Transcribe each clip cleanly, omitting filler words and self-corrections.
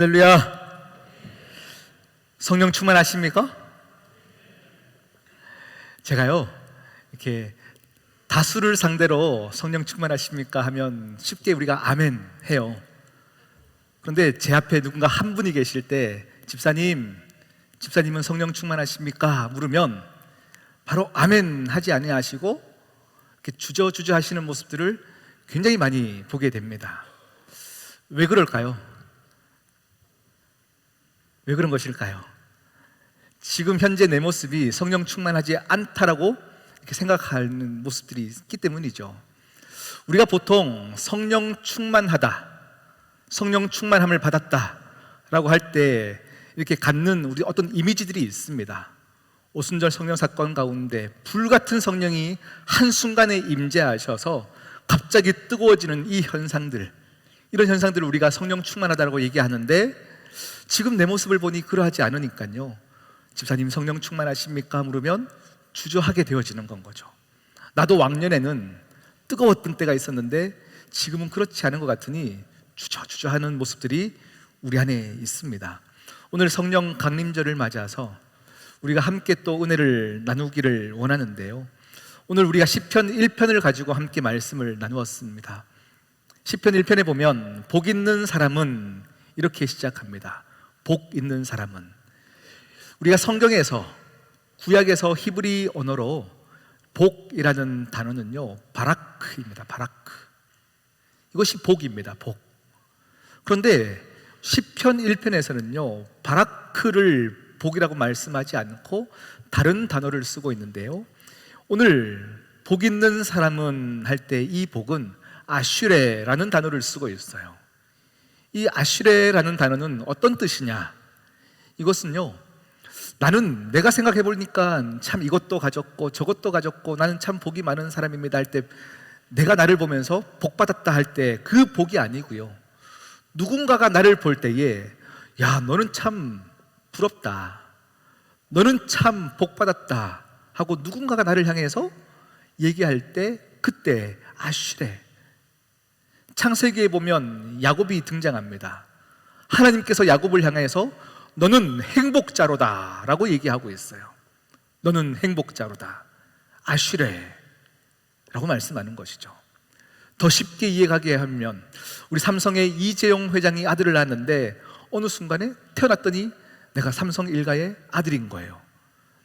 할렐루야. 성령 충만하십니까? 제가요 이렇게 다수를 상대로 성령 충만하십니까 하면 쉽게 우리가 아멘 해요. 그런데 제 앞에 누군가 한 분이 계실 때 집사님은 성령 충만하십니까? 물으면 바로 아멘 하지 아니하시고 이렇게 주저주저 하시는 모습들을 굉장히 많이 보게 됩니다. 왜 그럴까요? 왜 그런 것일까요? 지금 현재 내 모습이 성령 충만하지 않다라고 이렇게 생각하는 모습들이 있기 때문이죠. 우리가 보통 성령 충만하다, 성령 충만함을 받았다라고 할 때 이렇게 갖는 우리 어떤 이미지들이 있습니다. 오순절 성령 사건 가운데 불같은 성령이 한순간에 임재하셔서 갑자기 뜨거워지는 이 현상들, 이런 현상들을 우리가 성령 충만하다고 얘기하는데 지금 내 모습을 보니 그러하지 않으니까요, 집사님 성령 충만하십니까? 물으면 주저하게 되어지는 건 거죠. 나도 왕년에는 뜨거웠던 때가 있었는데 지금은 그렇지 않은 것 같으니 주저하는 모습들이 우리 안에 있습니다. 오늘 성령 강림절을 맞아서 우리가 함께 또 은혜를 나누기를 원하는데요, 오늘 우리가 시편 1편을 가지고 함께 말씀을 나누었습니다. 시편 1편에 보면 복 있는 사람은 이렇게 시작합니다. 복 있는 사람은, 우리가 성경에서 구약에서 히브리 언어로 복이라는 단어는요 바라크입니다. 바라크, 이것이 복입니다. 복. 그런데 시편 1편에서는요 바라크를 복이라고 말씀하지 않고 다른 단어를 쓰고 있는데요, 오늘 복 있는 사람은 할 때 이 복은 아슈레라는 단어를 쓰고 있어요. 이 아슈레라는 단어는 어떤 뜻이냐? 이것은요, 나는 내가 생각해 보니까 참 이것도 가졌고 저것도 가졌고 나는 참 복이 많은 사람입니다 할 때, 내가 나를 보면서 복 받았다 할 때 그 복이 아니고요, 누군가가 나를 볼 때에 야 너는 참 부럽다, 너는 참 복 받았다 하고 누군가가 나를 향해서 얘기할 때 그때 아슈레. 창세기에 보면 야곱이 등장합니다. 하나님께서 야곱을 향해서 너는 행복자로다 라고 얘기하고 있어요. 너는 행복자로다, 아슈레 라고 말씀하는 것이죠. 더 쉽게 이해가게 하면 우리 삼성의 이재용 회장이 아들을 낳았는데 어느 순간에 태어났더니 내가 삼성 일가의 아들인 거예요.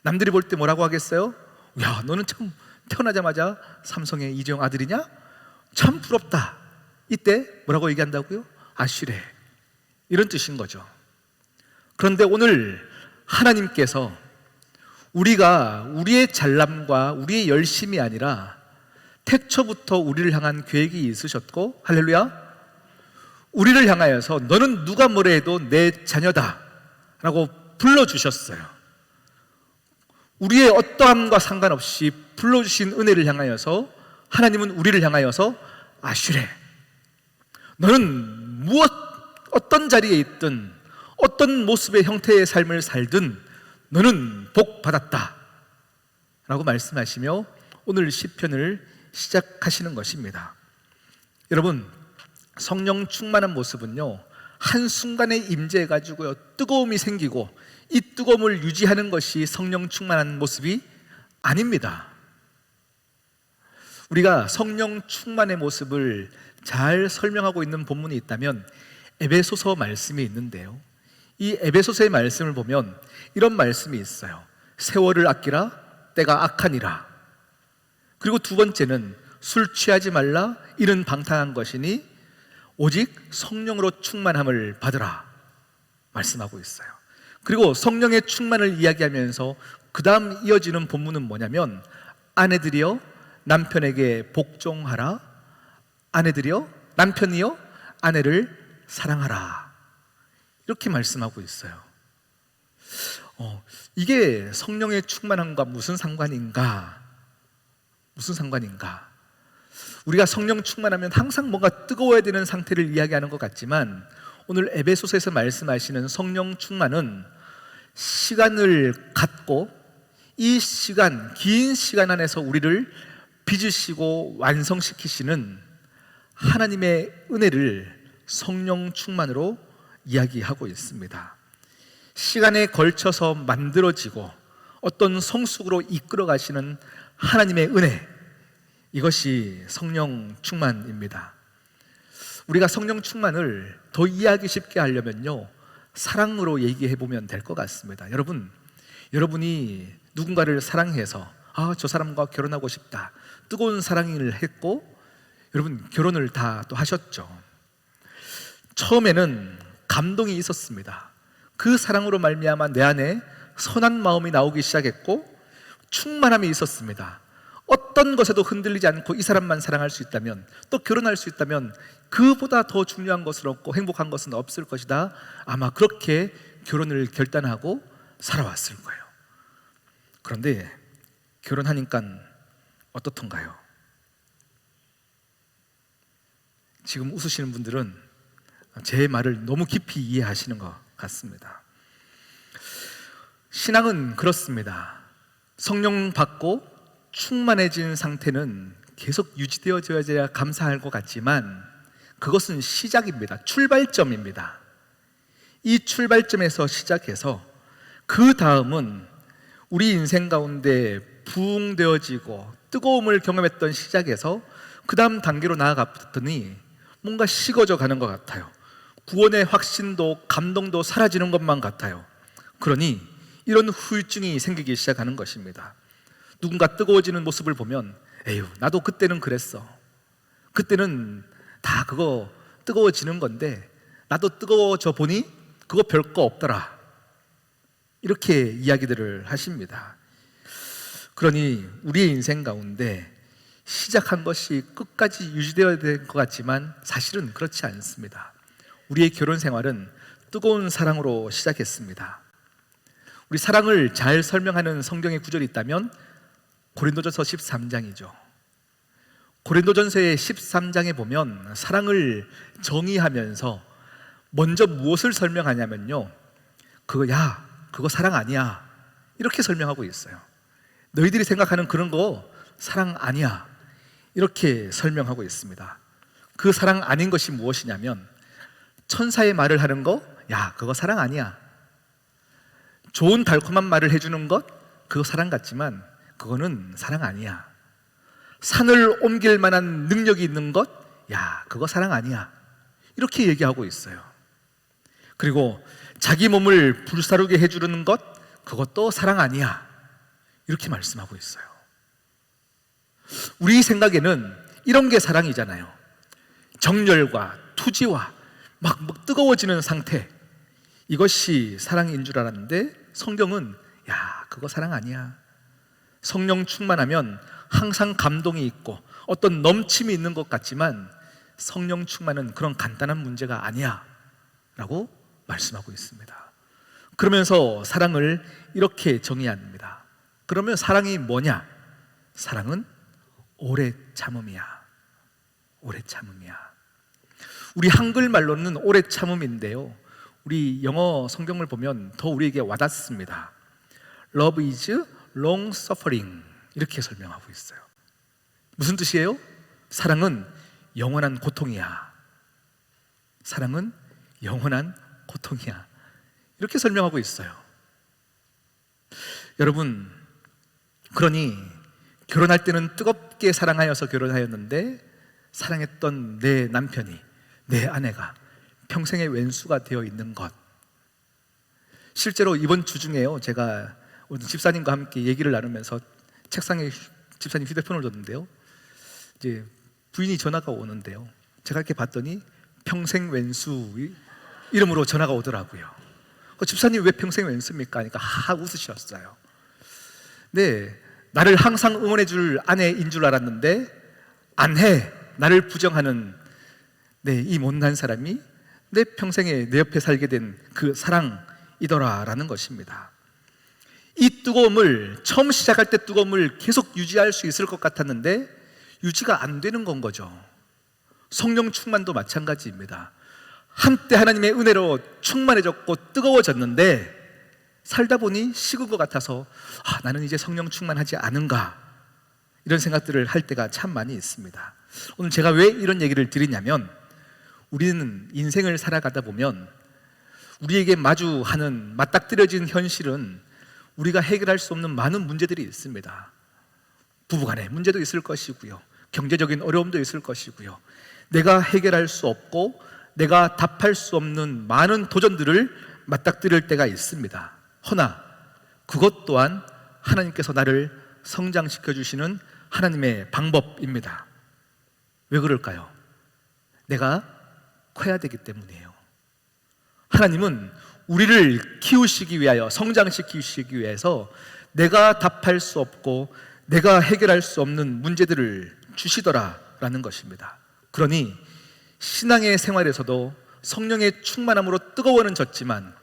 남들이 볼 때 뭐라고 하겠어요? 야 너는 참 태어나자마자 삼성의 이재용 아들이냐? 참 부럽다. 이때 뭐라고 얘기한다고요? 아슈레, 이런 뜻인 거죠. 그런데 오늘 하나님께서 우리가 우리의 잘남과 우리의 열심이 아니라 태초부터 우리를 향한 계획이 있으셨고, 할렐루야, 우리를 향하여서 너는 누가 뭐래 해도 내 자녀다 라고 불러주셨어요. 우리의 어떠함과 상관없이 불러주신 은혜를 향하여서 하나님은 우리를 향하여서 아슈레, 너는 어떤 자리에 있든 어떤 모습의 형태의 삶을 살든 너는 복 받았다 라고 말씀하시며 오늘 시편을 시작하시는 것입니다. 여러분, 성령 충만한 모습은요 한순간에 임재해가지고요 뜨거움이 생기고 이 뜨거움을 유지하는 것이 성령 충만한 모습이 아닙니다. 우리가 성령 충만의 모습을 잘 설명하고 있는 본문이 있다면 에베소서 말씀이 있는데요, 이 에베소서의 말씀을 보면 이런 말씀이 있어요. 세월을 아끼라, 때가 악하니라. 그리고 두 번째는 술 취하지 말라, 이는 방탕한 것이니 오직 성령으로 충만함을 받으라 말씀하고 있어요. 그리고 성령의 충만을 이야기하면서 그 다음 이어지는 본문은 뭐냐면 아내들이여 남편에게 복종하라, 아내들이여 남편이여 아내를 사랑하라, 이렇게 말씀하고 있어요. 이게 성령의 충만함과 무슨 상관인가? 우리가 성령 충만하면 항상 뭔가 뜨거워야 되는 상태를 이야기하는 것 같지만 오늘 에베소서에서 말씀하시는 성령 충만은 시간을 갖고 이 시간, 긴 시간 안에서 우리를 빚으시고 완성시키시는 하나님의 은혜를 성령 충만으로 이야기하고 있습니다. 시간에 걸쳐서 만들어지고 어떤 성숙으로 이끌어 가시는 하나님의 은혜, 이것이 성령 충만입니다. 우리가 성령 충만을 더 이해하기 쉽게 하려면요, 사랑으로 얘기해 보면 될 것 같습니다. 여러분이 누군가를 사랑해서 저 사람과 결혼하고 싶다, 뜨거운 사랑을 했고, 여러분 결혼을 다 또 하셨죠. 처음에는 감동이 있었습니다. 그 사랑으로 말미암아 내 안에 선한 마음이 나오기 시작했고, 충만함이 있었습니다. 어떤 것에도 흔들리지 않고 이 사람만 사랑할 수 있다면, 또 결혼할 수 있다면 그보다 더 중요한 것은 없고 행복한 것은 없을 것이다. 아마 그렇게 결혼을 결단하고 살아왔을 거예요. 그런데 결혼하니까 어떻던가요? 지금 웃으시는 분들은 제 말을 너무 깊이 이해하시는 것 같습니다. 신앙은 그렇습니다. 성령 받고 충만해진 상태는 계속 유지되어져야 감사할 것 같지만, 그것은 시작입니다. 출발점입니다. 이 출발점에서 시작해서 그 다음은 우리 인생 가운데 부흥되어지고 뜨거움을 경험했던 시작에서 그 다음 단계로 나아갔더니 뭔가 식어져 가는 것 같아요. 구원의 확신도 감동도 사라지는 것만 같아요. 그러니 이런 후유증이 생기기 시작하는 것입니다. 누군가 뜨거워지는 모습을 보면, 에휴, 나도 그때는 그랬어. 그때는 다 그거 뜨거워지는 건데 나도 뜨거워져 보니 그거 별거 없더라. 이렇게 이야기들을 하십니다. 그러니 우리의 인생 가운데 시작한 것이 끝까지 유지되어야 될 것 같지만 사실은 그렇지 않습니다. 우리의 결혼 생활은 뜨거운 사랑으로 시작했습니다. 우리 사랑을 잘 설명하는 성경의 구절이 있다면 고린도전서 13장이죠. 고린도전서의 13장에 보면 사랑을 정의하면서 먼저 무엇을 설명하냐면요, 그거 사랑 아니야, 이렇게 설명하고 있어요. 너희들이 생각하는 그런 거 사랑 아니야, 이렇게 설명하고 있습니다. 그 사랑 아닌 것이 무엇이냐면, 천사의 말을 하는 거, 그거 사랑 아니야. 좋은 달콤한 말을 해주는 것, 그거 사랑 같지만 그거는 사랑 아니야. 산을 옮길 만한 능력이 있는 것, 그거 사랑 아니야. 이렇게 얘기하고 있어요. 그리고 자기 몸을 불사르게 해주는 것, 그것도 사랑 아니야. 이렇게 말씀하고 있어요. 우리 생각에는 이런 게 사랑이잖아요. 정열과 투지와 막 뜨거워지는 상태, 이것이 사랑인 줄 알았는데 성경은 그거 사랑 아니야. 성령 충만하면 항상 감동이 있고 어떤 넘침이 있는 것 같지만 성령 충만은 그런 간단한 문제가 아니야 라고 말씀하고 있습니다. 그러면서 사랑을 이렇게 정의합니다. 그러면 사랑이 뭐냐? 사랑은 오래 참음이야. 오래 참음이야. 우리 한글말로는 오래 참음인데요, 우리 영어 성경을 보면 더 우리에게 와닿습니다. Love is long suffering, 이렇게 설명하고 있어요. 무슨 뜻이에요? 사랑은 영원한 고통이야. 사랑은 영원한 고통이야. 이렇게 설명하고 있어요. 여러분, 그러니 결혼할 때는 뜨겁게 사랑하여서 결혼하였는데 사랑했던 내 남편이, 내 아내가 평생의 왼수가 되어 있는 것. 실제로 이번 주 중에요, 제가 오늘 집사님과 함께 얘기를 나누면서 책상에 집사님 휴대폰을 뒀는데요, 이제 부인이 전화가 오는데요, 제가 이렇게 봤더니 평생 왼수 이름으로 전화가 오더라고요. 집사님 왜 평생 왼수입니까? 하니까 웃으셨어요. 네, 나를 항상 응원해 줄 아내인 줄 알았는데 안 해, 나를 부정하는 이 못난 사람이 내 평생에 내 옆에 살게 된 그 사랑이더라라는 것입니다. 이 뜨거움을, 처음 시작할 때 뜨거움을 계속 유지할 수 있을 것 같았는데 유지가 안 되는 건 거죠. 성령 충만도 마찬가지입니다. 한때 하나님의 은혜로 충만해졌고 뜨거워졌는데 살다 보니 식은 것 같아서 나는 이제 성령 충만하지 않은가, 이런 생각들을 할 때가 참 많이 있습니다. 오늘 제가 왜 이런 얘기를 드리냐면, 우리는 인생을 살아가다 보면 우리에게 마주하는 맞닥뜨려진 현실은 우리가 해결할 수 없는 많은 문제들이 있습니다. 부부간의 문제도 있을 것이고요, 경제적인 어려움도 있을 것이고요, 내가 해결할 수 없고 내가 답할 수 없는 많은 도전들을 맞닥뜨릴 때가 있습니다. 허나 그것 또한 하나님께서 나를 성장시켜 주시는 하나님의 방법입니다. 왜 그럴까요? 내가 커야 되기 때문이에요. 하나님은 우리를 키우시기 위하여, 성장시키시기 위해서 내가 답할 수 없고 내가 해결할 수 없는 문제들을 주시더라라는 것입니다. 그러니 신앙의 생활에서도 성령의 충만함으로 뜨거워는 졌지만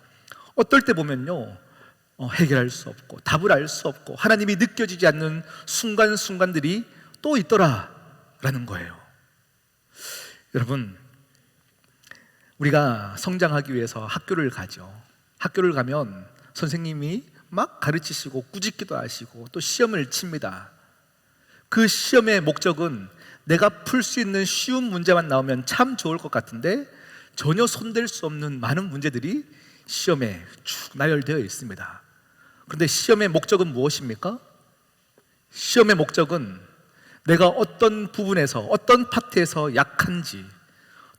어떨 때 보면요, 해결할 수 없고 답을 알 수 없고 하나님이 느껴지지 않는 순간순간들이 또 있더라라는 거예요. 여러분, 우리가 성장하기 위해서 학교를 가죠. 학교를 가면 선생님이 막 가르치시고 꾸짖기도 하시고 또 시험을 칩니다. 그 시험의 목적은 내가 풀 수 있는 쉬운 문제만 나오면 참 좋을 것 같은데 전혀 손댈 수 없는 많은 문제들이 시험에 쭉 나열되어 있습니다. 그런데 시험의 목적은 무엇입니까? 시험의 목적은 내가 어떤 부분에서, 어떤 파트에서 약한지,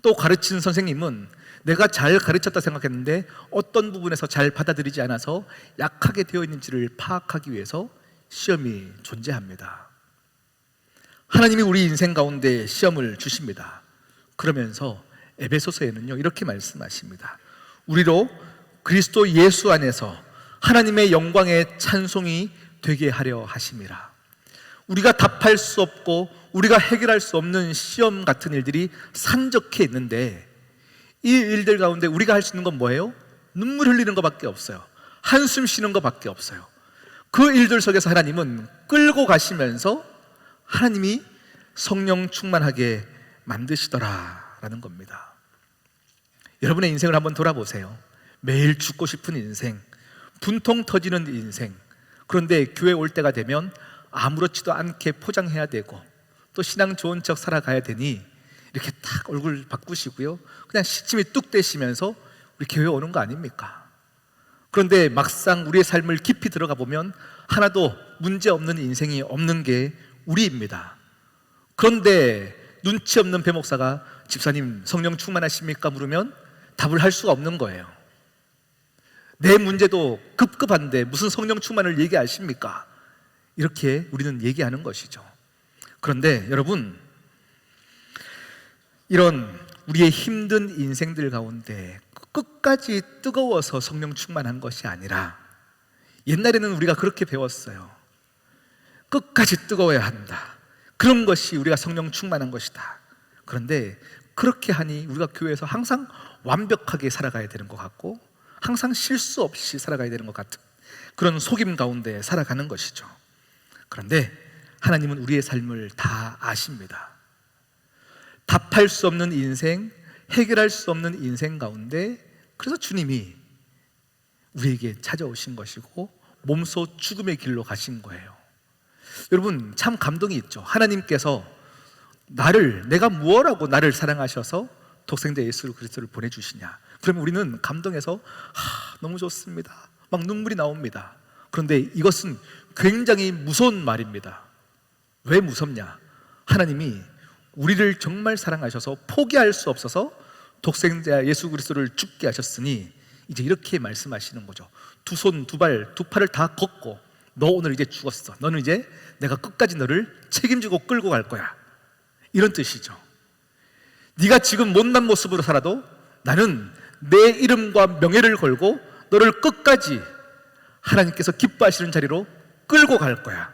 또 가르치는 선생님은 내가 잘 가르쳤다 생각했는데 어떤 부분에서 잘 받아들이지 않아서 약하게 되어 있는지를 파악하기 위해서 시험이 존재합니다. 하나님이 우리 인생 가운데 시험을 주십니다. 그러면서 에베소서에는요, 이렇게 말씀하십니다. 우리로 그리스도 예수 안에서 하나님의 영광의 찬송이 되게 하려 하심이라. 우리가 답할 수 없고 우리가 해결할 수 없는 시험 같은 일들이 산적해 있는데 이 일들 가운데 우리가 할 수 있는 건 뭐예요? 눈물 흘리는 것밖에 없어요. 한숨 쉬는 것밖에 없어요. 그 일들 속에서 하나님은 끌고 가시면서 하나님이 성령 충만하게 만드시더라라는 겁니다. 여러분의 인생을 한번 돌아보세요. 매일 죽고 싶은 인생, 분통 터지는 인생, 그런데 교회 올 때가 되면 아무렇지도 않게 포장해야 되고 또 신앙 좋은 척 살아가야 되니 이렇게 딱 얼굴 바꾸시고요, 그냥 시침이 뚝 떼시면서 우리 교회 오는 거 아닙니까? 그런데 막상 우리의 삶을 깊이 들어가 보면 하나도 문제 없는 인생이 없는 게 우리입니다. 그런데 눈치 없는 배목사가 집사님 성령 충만하십니까? 물으면 답을 할 수가 없는 거예요. 내 문제도 급급한데 무슨 성령 충만을 얘기하십니까? 이렇게 우리는 얘기하는 것이죠. 그런데 여러분, 이런 우리의 힘든 인생들 가운데 끝까지 뜨거워서 성령 충만한 것이 아니라, 옛날에는 우리가 그렇게 배웠어요. 끝까지 뜨거워야 한다. 그런 것이 우리가 성령 충만한 것이다. 그런데 그렇게 하니 우리가 교회에서 항상 완벽하게 살아가야 되는 것 같고 항상 실수 없이 살아가야 되는 것 같은 그런 속임 가운데 살아가는 것이죠. 그런데 하나님은 우리의 삶을 다 아십니다. 답할 수 없는 인생, 해결할 수 없는 인생 가운데, 그래서 주님이 우리에게 찾아오신 것이고 몸소 죽음의 길로 가신 거예요. 여러분, 참 감동이 있죠. 하나님께서 내가 무엇하고 나를 사랑하셔서 독생자 예수 그리스도를 보내주시냐. 그러면 우리는 감동해서 너무 좋습니다, 막 눈물이 나옵니다. 그런데 이것은 굉장히 무서운 말입니다. 왜 무섭냐? 하나님이 우리를 정말 사랑하셔서 포기할 수 없어서 독생자 예수 그리스도를 죽게 하셨으니 이제 이렇게 말씀하시는 거죠. 두 손, 두 발, 두 팔을 다 걷고 너 오늘 이제 죽었어. 너는 이제 내가 끝까지 너를 책임지고 끌고 갈 거야. 이런 뜻이죠. 네가 지금 못난 모습으로 살아도 나는 내 이름과 명예를 걸고 너를 끝까지 하나님께서 기뻐하시는 자리로 끌고 갈 거야.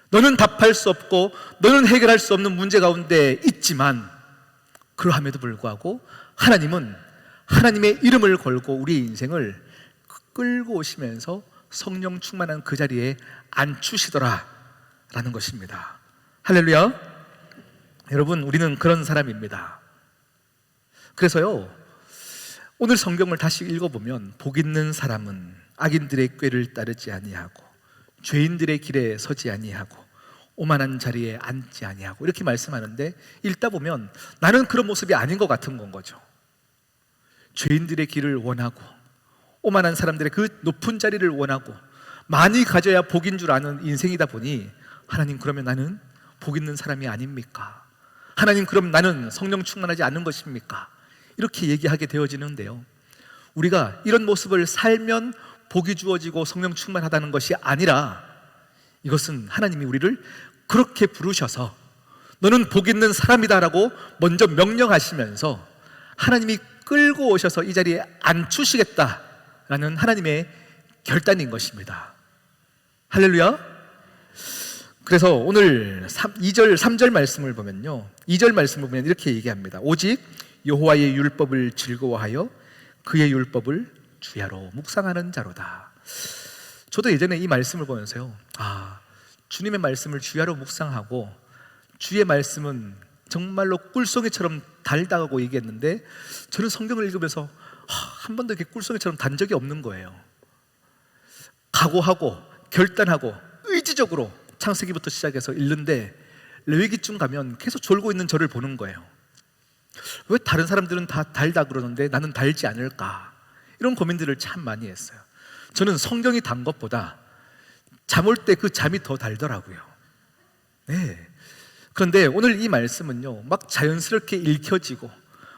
너는 답할 수 없고 너는 해결할 수 없는 문제 가운데 있지만 그러함에도 불구하고 하나님은 하나님의 이름을 걸고 우리의 인생을 끌고 오시면서 성령 충만한 그 자리에 앉추시더라 라는 것입니다. 할렐루야. 여러분, 우리는 그런 사람입니다. 그래서요, 오늘 성경을 다시 읽어보면 복 있는 사람은 악인들의 꾀를 따르지 아니하고 죄인들의 길에 서지 아니하고 오만한 자리에 앉지 아니하고 이렇게 말씀하는데, 읽다 보면 나는 그런 모습이 아닌 것 같은 건 거죠. 죄인들의 길을 원하고 오만한 사람들의 그 높은 자리를 원하고 많이 가져야 복인 줄 아는 인생이다 보니 하나님, 그러면 나는 복 있는 사람이 아닙니까? 하나님, 그럼 나는 성령 충만하지 않은 것입니까? 이렇게 얘기하게 되어지는데요, 우리가 이런 모습을 살면 복이 주어지고 성령 충만하다는 것이 아니라 이것은 하나님이 우리를 그렇게 부르셔서 너는 복 있는 사람이다라고 먼저 명령하시면서 하나님이 끌고 오셔서 이 자리에 앉히시겠다라는 하나님의 결단인 것입니다. 할렐루야. 그래서 오늘 2절 3절 말씀을 보면요, 2절 말씀을 보면 이렇게 얘기합니다. 오직 여호와의 율법을 즐거워하여 그의 율법을 주야로 묵상하는 자로다. 저도 예전에 이 말씀을 보면서요, 주님의 말씀을 주야로 묵상하고 주의 말씀은 정말로 꿀송이처럼 달다고 얘기했는데, 저는 성경을 읽으면서 한 번도 이렇게 꿀송이처럼 단 적이 없는 거예요. 각오하고 결단하고 의지적으로 창세기부터 시작해서 읽는데 레위기쯤 가면 계속 졸고 있는 저를 보는 거예요. 왜 다른 사람들은 다 달다 그러는데 나는 달지 않을까? 이런 고민들을 참 많이 했어요. 저는 성경이 단 것보다 잠 올 때 그 잠이 더 달더라고요. 네. 그런데 오늘 이 말씀은요, 막 자연스럽게 읽혀지고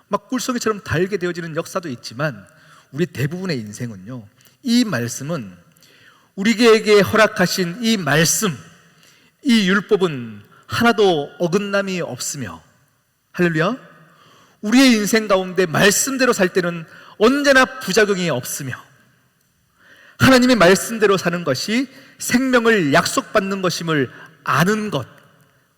막 꿀송이처럼 달게 되어지는 역사도 있지만 우리 대부분의 인생은요, 이 말씀은 우리에게 허락하신 이 말씀, 이 율법은 하나도 어긋남이 없으며, 할렐루야, 우리의 인생 가운데 말씀대로 살 때는 언제나 부작용이 없으며 하나님의 말씀대로 사는 것이 생명을 약속받는 것임을 아는 것,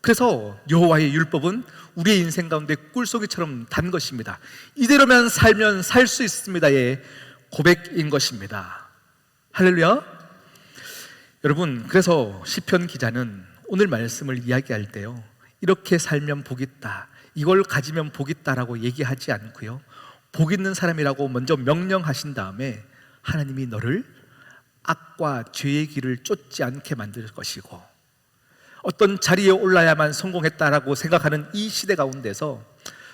그래서 여호와의 율법은 우리의 인생 가운데 꿀송이처럼 단 것입니다. 이대로만 살면 살 수 있습니다의 고백인 것입니다. 할렐루야. 여러분, 그래서 시편 기자는 오늘 말씀을 이야기할 때요, 이렇게 살면 복 있다, 이걸 가지면 복 있다라고 얘기하지 않고요, 복 있는 사람이라고 먼저 명령하신 다음에 하나님이 너를 악과 죄의 길을 쫓지 않게 만들 것이고 어떤 자리에 올라야만 성공했다라고 생각하는 이 시대 가운데서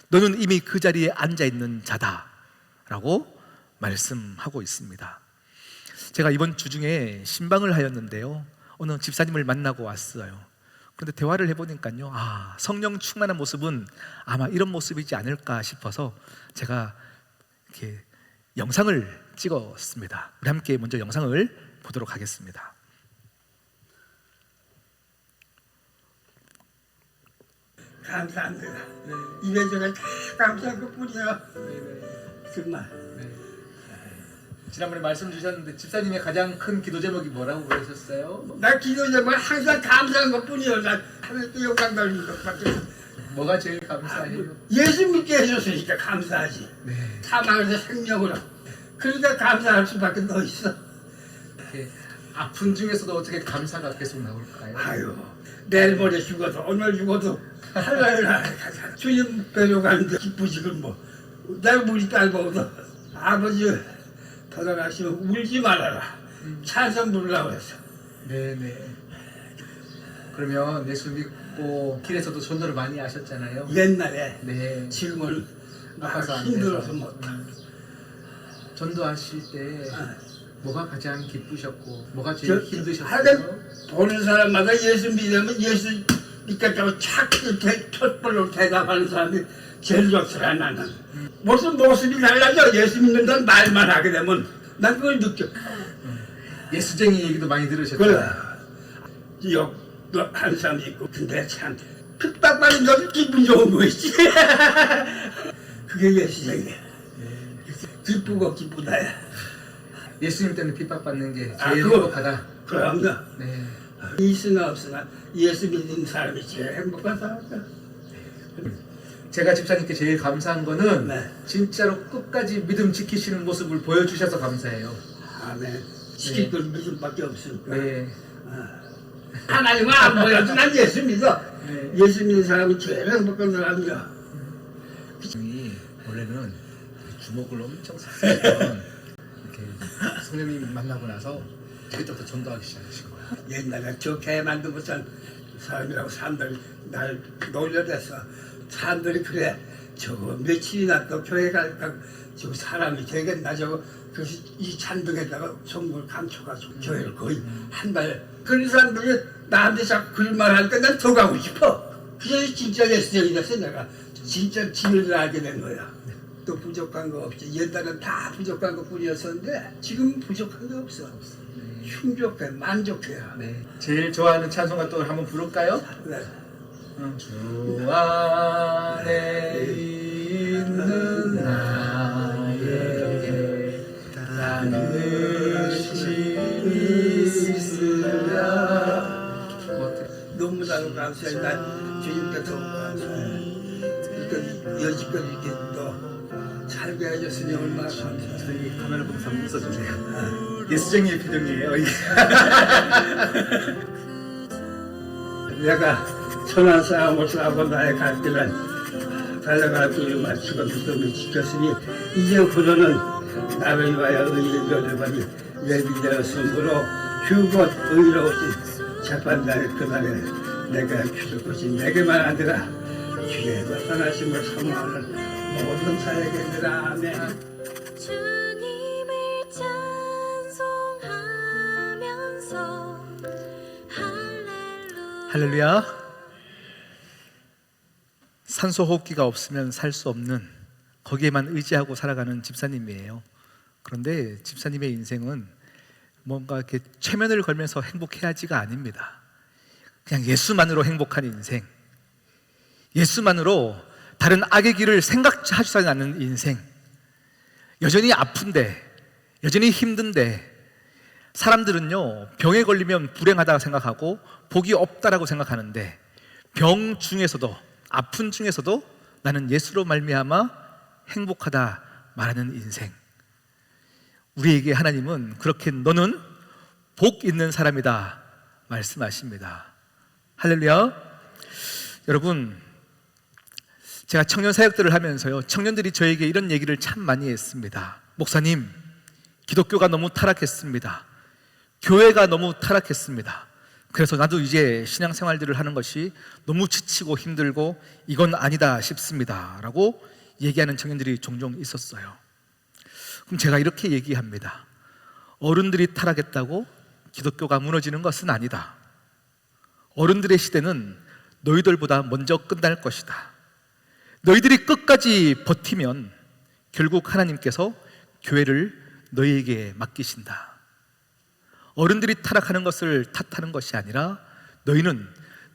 너는 이미 그 자리에 앉아있는 자다라고 말씀하고 있습니다. 제가 이번 주 중에 신방을 하였는데요, 어느 집사님을 만나고 왔어요. 그런데 대화를 해보니까요, 성령 충만한 모습은 아마 이런 모습이지 않을까 싶어서 제가 이렇게 영상을 찍었습니다. 우리 함께 먼저 영상을 보도록 하겠습니다. 감사합니다. 이래저래 다 감사할 것뿐이야. 정말. 지난번에 말씀 주셨는데 집사님의 가장 큰 기도 제목이 뭐라고 그러셨어요? 나 기도 제목 항상 감사한 것뿐이야. 나 하나님께 영광 돌리는 것밖에. 뭐가 제일 감사해요? 예수 믿게 해줬으니까 감사하지. 네. 사망에서 생명으로. 그러니까 감사할 수밖에 더 있어. 이렇게 아픈 중에서도 어떻게 감사가 계속 나올까요? 아유, 내일 모레 죽어도 오늘 죽어도 할렐루야. 주님 뵈러 가는데 기쁘시군 뭐. 내가 우리 딸 보고도 아버지 돌아가시면 울지 말아라. 찬송 부르라고 했어. 네네. 그러면 예수 믿고 길에서도 전도를 많이 하셨잖아요. 옛날에. 네. 지금은 아파서 안 힘들어서 돼서. 못. 전도하실 때 뭐가 가장 기쁘셨고 뭐가 저- 제일 힘드셨어요? 하여간 보는 사람마다 예수 믿으면 예수 믿겠다고 착 이렇게 촛불로 대답하는 사람이 제일 좋더라. 나는 무슨 모습이 달라져. 예수 믿는다는 말만 하게 되면 난 그걸 느껴. 예수쟁이 얘기도 많이 들으셨죠? 그래. 욕도 한 사람이 있고. 근데 참 핍박받는 것도 기분 좋은 거 있지. 그게 예수쟁이야. 기쁘고 기쁘다야. 예수님 때문에 핍박받는 게 아, 제일 그거- 행복하다. 그럼요. 네. 있으나 없으나 예수 믿는 사람이 제일 행복한 사람이야. 제가 집사님께 제일 감사한 거는 네. 진짜로 끝까지 믿음 지키시는 모습을 보여주셔서 감사해요. 아멘. 지킬 건 믿음밖에 없으니까. 네. 하나님은 안 보여도 난 예수 믿어. 네. 예수 믿는 사람이 제일 행복한 사람이야. 원래는 주먹을 엄청 샀었던 이렇게 성령님 만나고 나서 그때부터 전도하기 시작하신 거예요. 옛날에 저 개 만들고 산 사람이라고 사람들이 날 놀려댔어. 사람들이 그래. 저거 며칠이나 또 교회 갈까 저 사람이 되겠나 저거 그래서 이 잔등에다가 전부를 감춰가지고 교회를 거의 한 달. 그런 사람들이 나한테 자꾸 그런 말 하니까 난 더 가고 싶어. 그래서 진짜 예수적이 됐어. 내가 진짜 진리를 알게 된 거야. 또 부족한 거 없지. 옛날엔 다 부족한 것 뿐이었었는데 지금 부족한 게 없어. 충족해, 만족해요. 네. 제일 좋아하는 찬송가 또 한번 부를까요? 네. 주 안에 있는 나에게 다르심이 있으랴. 너무나도 감사해. 난 주님께 더 감사해. 그러니까 여지껏 이렇게 또 살게 해줬으니 얼마나 감사해. 저희 카메라 보면서 한번 웃어주세요. 예수쟁이의 표정이에요. 내가 선한 싸움을 싸고 나의 갈 길은 달려갈 길을 마치고 믿음을 지켰으니 이제부터는 나를 위하여 의를 면하니 내 믿음으로 휴곧 의로우신 재판날의 그날에 내가 주실 것이 내게만 아니라 주의 나타나심을 사모하는 모든 사에게니라. 아멘. 주님을 찬송하면서 할렐루야. 할렐루야. 산소 호흡기가 없으면 살 수 없는, 거기에만 의지하고 살아가는 집사님이에요. 그런데 집사님의 인생은 뭔가 이렇게 최면을 걸면서 행복해야지가 아닙니다. 그냥 예수만으로 행복한 인생, 예수만으로 다른 악의 길을 생각하지 않는 인생. 여전히 아픈데, 여전히 힘든데, 사람들은요 병에 걸리면 불행하다고 생각하고 복이 없다라고 생각하는데, 병 중에서도, 아픈 중에서도 나는 예수로 말미암아 행복하다 말하는 인생. 우리에게 하나님은 그렇게 너는 복 있는 사람이다 말씀하십니다. 할렐루야. 여러분, 제가 청년 사역들을 하면서요, 청년들이 저에게 이런 얘기를 참 많이 했습니다. 목사님, 기독교가 너무 타락했습니다. 교회가 너무 타락했습니다. 그래서 나도 이제 신앙생활들을 하는 것이 너무 지치고 힘들고 이건 아니다 싶습니다 라고 얘기하는 청년들이 종종 있었어요. 그럼 제가 이렇게 얘기합니다. 어른들이 타락했다고 기독교가 무너지는 것은 아니다. 어른들의 시대는 너희들보다 먼저 끝날 것이다. 너희들이 끝까지 버티면 결국 하나님께서 교회를 너희에게 맡기신다. 어른들이 타락하는 것을 탓하는 것이 아니라 너희는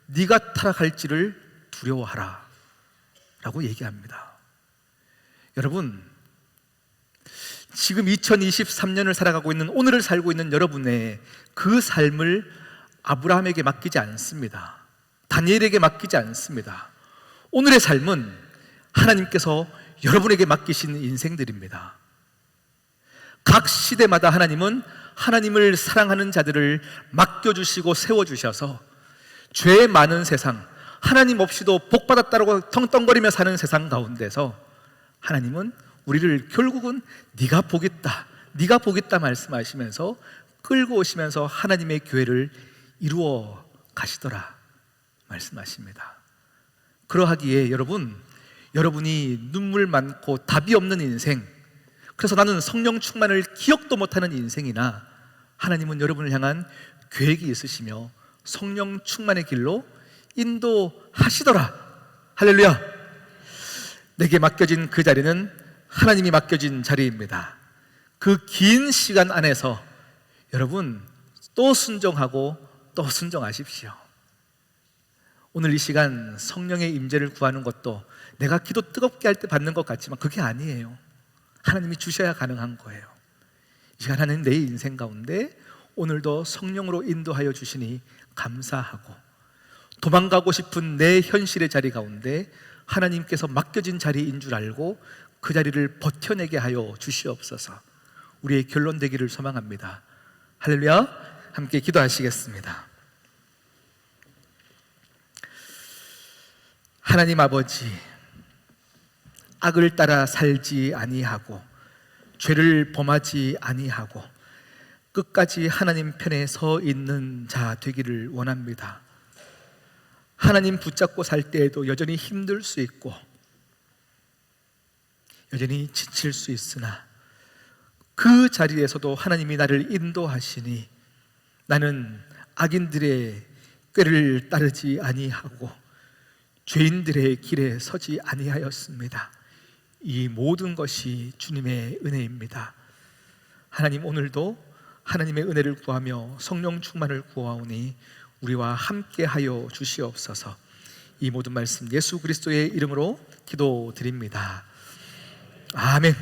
네가 타락할지를 두려워하라 라고 얘기합니다. 여러분, 지금 2023년을 살아가고 있는, 오늘을 살고 있는 여러분의 그 삶을 아브라함에게 맡기지 않습니다. 다니엘에게 맡기지 않습니다. 오늘의 삶은 하나님께서 여러분에게 맡기신 인생들입니다. 각 시대마다 하나님은 하나님을 사랑하는 자들을 맡겨주시고 세워주셔서 죄 많은 세상, 하나님 없이도 복받았다고 텅텅거리며 사는 세상 가운데서 하나님은 우리를 결국은 네가 복있다, 네가 복있다 말씀하시면서 끌고 오시면서 하나님의 교회를 이루어 가시더라 말씀하십니다. 그러하기에 여러분이 눈물 많고 답이 없는 인생, 그래서 나는 성령 충만을 기억도 못하는 인생이나 하나님은 여러분을 향한 계획이 있으시며 성령 충만의 길로 인도하시더라. 할렐루야. 내게 맡겨진 그 자리는 하나님이 맡겨진 자리입니다. 그 긴 시간 안에서 여러분 또 순종하고 또 순종하십시오. 오늘 이 시간 성령의 임재를 구하는 것도 내가 기도 뜨겁게 할 때 받는 것 같지만 그게 아니에요. 하나님이 주셔야 가능한 거예요. 이 시간 하나님 내 인생 가운데 오늘도 성령으로 인도하여 주시니 감사하고, 도망가고 싶은 내 현실의 자리 가운데 하나님께서 맡겨진 자리인 줄 알고 그 자리를 버텨내게 하여 주시옵소서. 우리의 결론 되기를 소망합니다. 할렐루야. 함께 기도하시겠습니다. 하나님 아버지, 악을 따라 살지 아니하고 죄를 범하지 아니하고 끝까지 하나님 편에 서 있는 자 되기를 원합니다. 하나님 붙잡고 살 때에도 여전히 힘들 수 있고 여전히 지칠 수 있으나 그 자리에서도 하나님이 나를 인도하시니 나는 악인들의 꾀를 따르지 아니하고 죄인들의 길에 서지 아니하였습니다. 이 모든 것이 주님의 은혜입니다. 하나님, 오늘도 하나님의 은혜를 구하며 성령 충만을 구하오니 우리와 함께하여 주시옵소서. 이 모든 말씀 예수 그리스도의 이름으로 기도드립니다. 아멘.